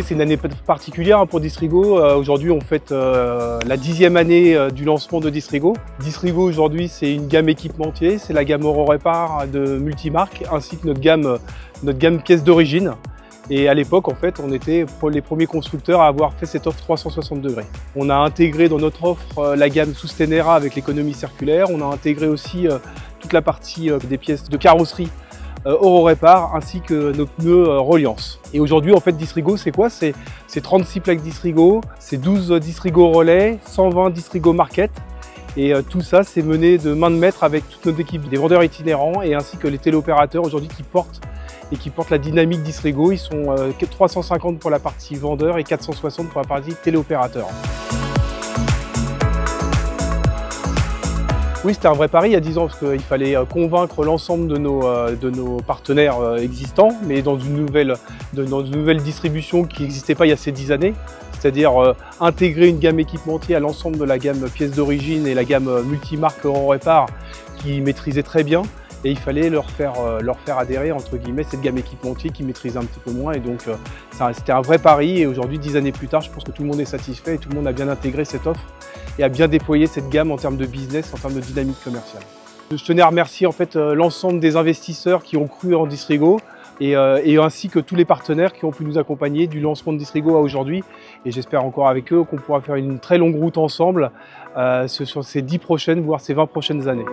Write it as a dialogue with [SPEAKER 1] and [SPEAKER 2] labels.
[SPEAKER 1] Oui, c'est une année particulière pour Distrigo. Aujourd'hui, on fête la 10e année du lancement de Distrigo. Distrigo, aujourd'hui, c'est une gamme équipementier, c'est la gamme Eurorepar de multimarques, ainsi que notre gamme pièces d'origine. Et à l'époque, en fait, on était les premiers constructeurs à avoir fait cette offre 360 degrés. On a intégré dans notre offre la gamme Sustainera avec l'économie circulaire. On a intégré aussi toute la partie des pièces de carrosserie Eurorepar ainsi que nos pneus Reliance. Et aujourd'hui, en fait, Distrigo, c'est quoi? C'est 36 plaques Distrigo, c'est 12 Distrigo relais, 120 Distrigo market. Et tout ça, c'est mené de main de maître avec toute notre équipe des vendeurs itinérants et ainsi que les téléopérateurs aujourd'hui qui portent la dynamique Distrigo. Ils sont 350 pour la partie vendeur et 460 pour la partie téléopérateur. Oui, c'était un vrai pari il y a 10 ans parce qu'il fallait convaincre l'ensemble de nos partenaires existants, mais dans une nouvelle distribution qui n'existait pas il y a ces 10 années. C'est-à-dire intégrer une gamme équipementière à l'ensemble de la gamme pièces d'origine et la gamme multimarque Eurorepar qui maîtrisait très bien. Et il fallait leur faire adhérer entre guillemets cette gamme équipementier qui maîtrisait un petit peu moins. Et donc c'était un vrai pari. Et aujourd'hui, 10 années plus tard, je pense que tout le monde est satisfait et tout le monde a bien intégré cette offre et a bien déployé cette gamme en termes de business, en termes de dynamique commerciale. Je tenais à remercier en fait l'ensemble des investisseurs qui ont cru en Distrigo et ainsi que tous les partenaires qui ont pu nous accompagner du lancement de Distrigo à aujourd'hui. Et j'espère encore avec eux qu'on pourra faire une très longue route ensemble sur ces 10 prochaines, voire ces 20 prochaines années.